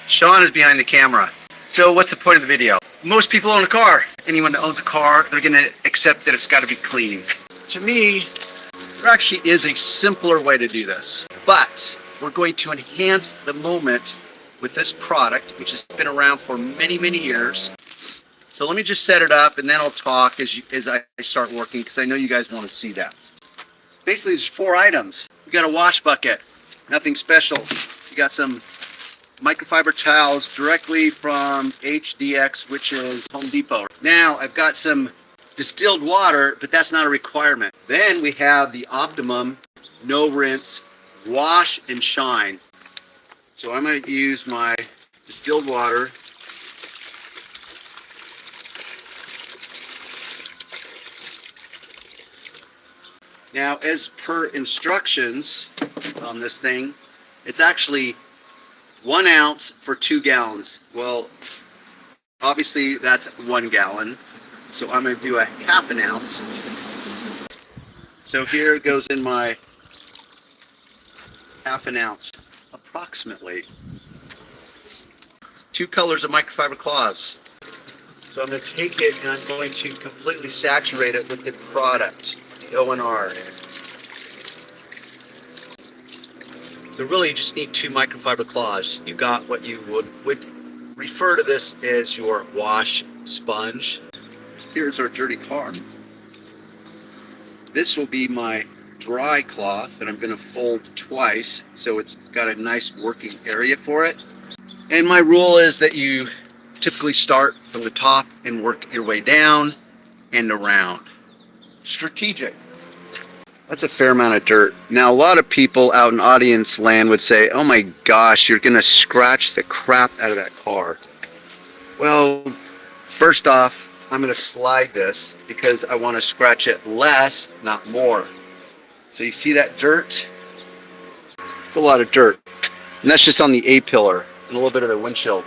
Sean is behind the camera. So what's the point of the video? Most people own a car. Anyone that owns a car, they're going to accept that it's got to be clean. To me, there actually is a simpler way to do this. But we're going to enhance the moment with this product, which has been around for many, many years. So let me just set it up and then I'll talk as I start working, because I know you guys want to see that. Basically, there's 4 items. You got a wash bucket, nothing special. You got some microfiber towels directly from HDX, which is Home Depot. Now I've got some distilled water, but that's not a requirement. Then we have the Optimum no rinse wash and shine. So I'm going to use my distilled water. Now, as per instructions on this thing, it's actually 1 ounce for 2 gallons. Well, obviously that's 1 gallon. So I'm going to do a ½ ounce. So here goes in my ½ ounce, approximately. 2 colors of microfiber cloths. So I'm going to take it and I'm going to completely saturate it with the product, the O&R. So really you just need 2 microfiber cloths. You got what you would refer to this as your wash sponge. Here's our dirty car. This will be my dry cloth that I'm going to fold twice so it's got a nice working area for it. And my rule is that you typically start from the top and work your way down and around. Strategic. That's a fair amount of dirt. Now, a lot of people out in audience land would say, oh my gosh, you're going to scratch the crap out of that car. Well, first off, I'm going to slide this because I want to scratch it less, not more. So you see that dirt? It's a lot of dirt. And that's just on the A-pillar and a little bit of the windshield.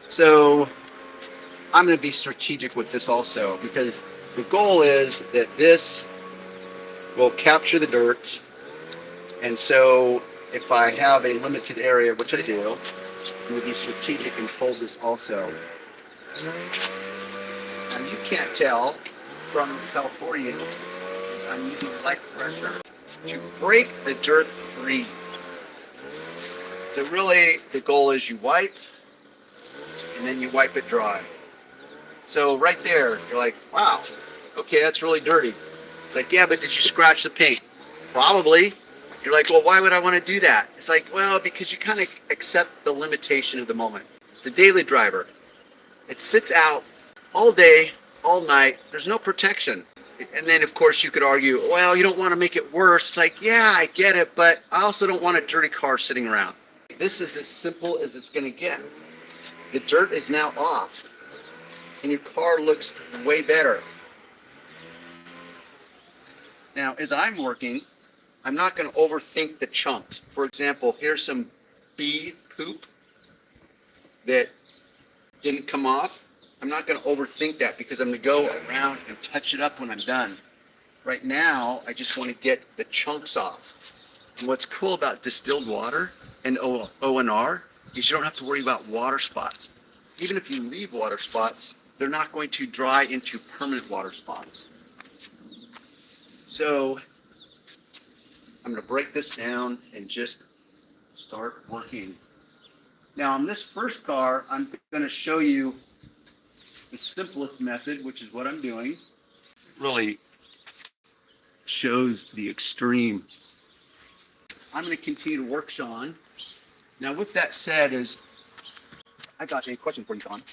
So I'm going to be strategic with this also, because the goal is that this will capture the dirt. And so if I have a limited area, which I do, I'm going to be strategic and fold this also. Now you can't tell from California, I'm using light pressure to break the dirt free. So really the goal is you wipe and then you wipe it dry. So right there, you're like, wow, okay, that's really dirty. It's like, yeah, but did you scratch the paint? Probably. You're like, well, why would I want to do that? It's like, well, because you kind of accept the limitation of the moment. It's a daily driver. It sits out all day, all night. There's no protection. And then, of course, you could argue, well, you don't want to make it worse. It's like, yeah, I get it, but I also don't want a dirty car sitting around. This is as simple as it's going to get. The dirt is now off, and your car looks way better. Now, as I'm working, I'm not going to overthink the chunks. For example, here's some bee poop that didn't come off. I'm not going to overthink that because I'm going to go around and touch it up when I'm done. Right now, I just want to get the chunks off. And what's cool about distilled water and O&R is you don't have to worry about water spots. Even if you leave water spots, they're not going to dry into permanent water spots. So I'm going to break this down and just start working. Now on this first car, I'm going to show you the simplest method, which is what I'm doing. Really shows the extreme. I'm going to continue to work, Sean. Now with that said, I got a question for you, Sean.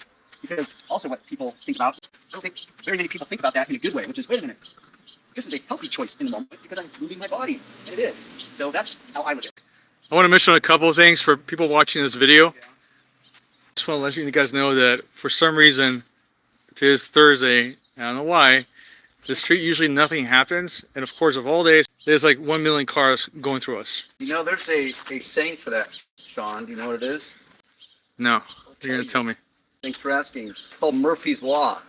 Because also what people think about, I don't think very many people think about that in a good way, which is, wait a minute. This is a healthy choice in the moment because I'm moving my body, and it is. So that's how I look at it. I want to mention a couple of things for people watching this video. I just want to let you guys know that for some reason, it is Thursday, I don't know why, the street usually nothing happens, and of course of all days, there's like 1 million cars going through us. You know, there's a saying for that, Sean. Do you know what it is? No, you're going to tell me. Thanks for asking. It's called Murphy's Law.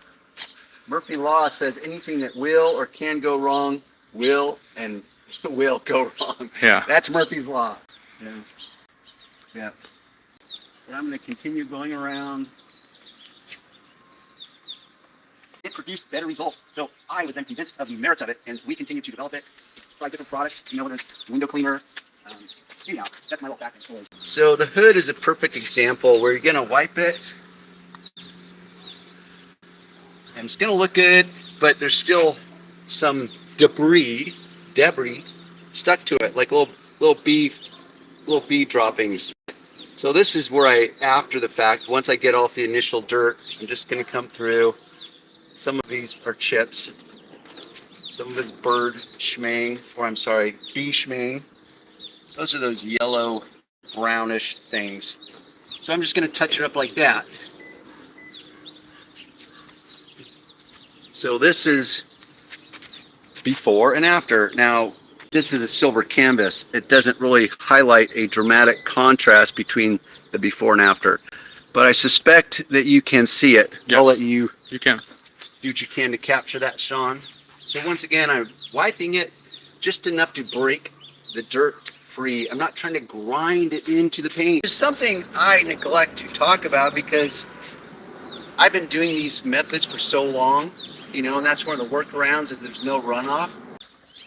Murphy's Law says anything that will or can go wrong will go wrong. Yeah. That's Murphy's Law. Yeah. Yeah. And I'm going to continue going around. It produced better results. So I was then convinced of the merits of it, and we continue to develop it, try different products, whether it's window cleaner. That's my little back end story. So the hood is a perfect example where you're going to wipe it. And it's going to look good, but there's still some debris stuck to it, like little bee droppings. So this is where after the fact, once I get off the initial dirt, I'm just going to come through. Some of these are chips. Some of it's bird schmang, or I'm sorry, bee schmang. Those are those yellow, brownish things. So I'm just going to touch it up like that. So this is before and after. Now, this is a silver canvas. It doesn't really highlight a dramatic contrast between the before and after. But I suspect that you can see it. Yes, I'll let you can do what you can to capture that, Sean. So once again, I'm wiping it just enough to break the dirt free. I'm not trying to grind it into the paint. It's something I neglect to talk about because I've been doing these methods for so long, and that's one of the workarounds is there's no runoff.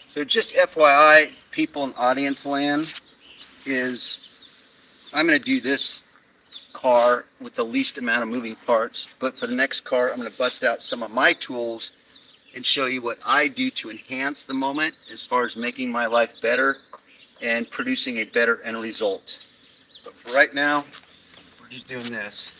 So just FYI, people in audience land, is I'm going to do this car with the least amount of moving parts, but for the next car, I'm going to bust out some of my tools and show you what I do to enhance the moment as far as making my life better and producing a better end result. But for right now, we're just doing this.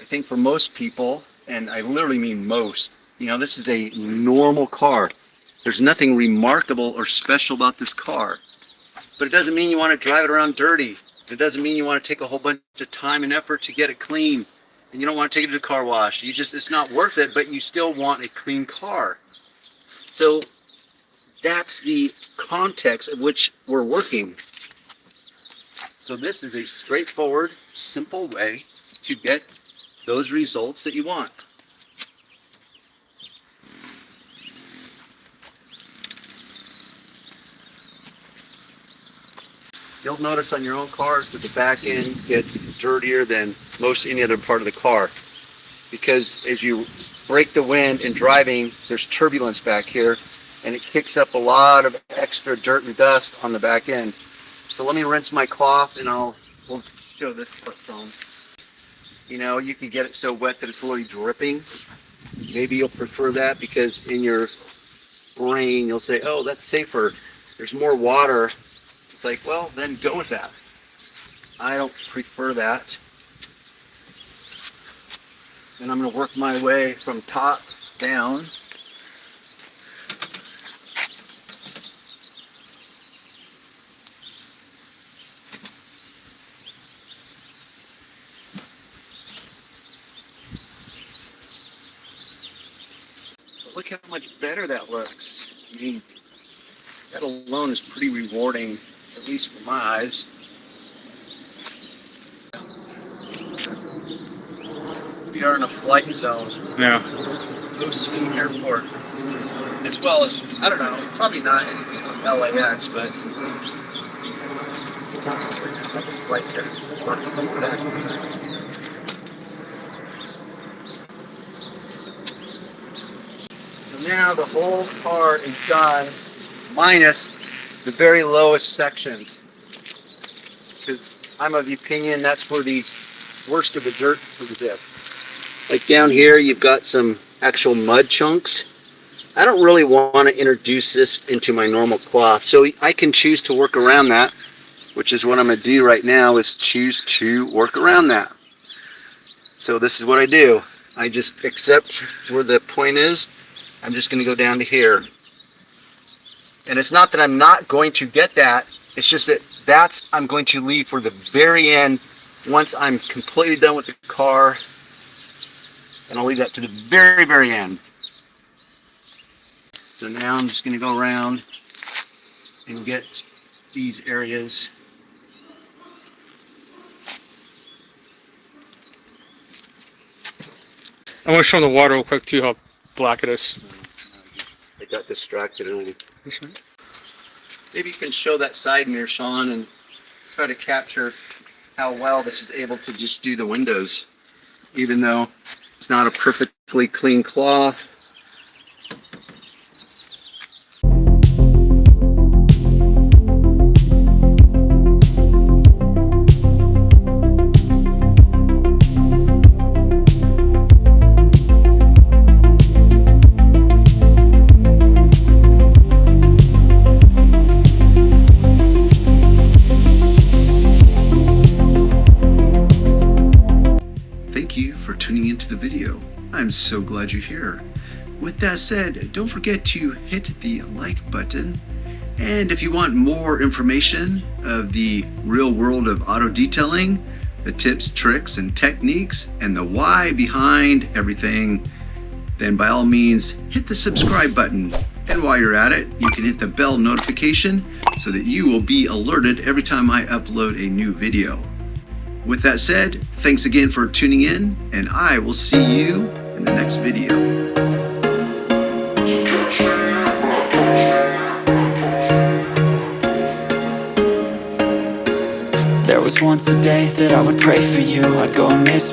I think for most people, and I literally mean most, this is a normal car. There's nothing remarkable or special about this car. But it doesn't mean you want to drive it around dirty. It doesn't mean you want to take a whole bunch of time and effort to get it clean. And you don't want to take it to the car wash. It's not worth it, but you still want a clean car. So that's the context of which we're working. So this is a straightforward, simple way to get those results that you want. You'll notice on your own cars that the back end gets dirtier than most any other part of the car, because as you break the wind in driving, there's turbulence back here, and it kicks up a lot of extra dirt and dust on the back end. So let me rinse my cloth, and we'll show this phone. You can get it so wet that it's literally dripping. Maybe you'll prefer that because in your brain you'll say, oh, that's safer. There's more water. It's like, well, then go with that. I don't prefer that. And I'm going to work my way from top down. But look how much better that looks. I mean, that alone is pretty rewarding, at least for my eyes. We are in a flight zone. Yeah. Steam Airport. As well as, I don't know, probably not anything from LAX, but right there. So now the whole car is done, minus the very lowest sections. Because I'm of the opinion that's where the worst of the dirt exists. Like down here, you've got some actual mud chunks. I don't really want to introduce this into my normal cloth, so I can choose to work around that, which is what I'm going to do right now, is choose to work around that. So this is what I do. I just accept where the point is. I'm just going to go down to here. And it's not that I'm not going to get that, it's just that I'm going to leave for the very end once I'm completely done with the car. And I'll leave that to the very, very end. So now I'm just going to go around and get these areas. I want to show them the water real quick too, how black it is. I got distracted. This one? Maybe you can show that side mirror, Sean, and try to capture how well this is able to just do the windows, even though it's not a perfectly clean cloth. Thank you for tuning into the video. I'm so glad you're here. With that said, don't forget to hit the like button. And if you want more information of the real world of auto detailing, the tips, tricks, and techniques, and the why behind everything, then by all means, hit the subscribe button. And while you're at it, you can hit the bell notification so that you will be alerted every time I upload a new video. With that said, thanks again for tuning in, and I will see you in the next video. There was once a day that I would pray for you. I'd go and miss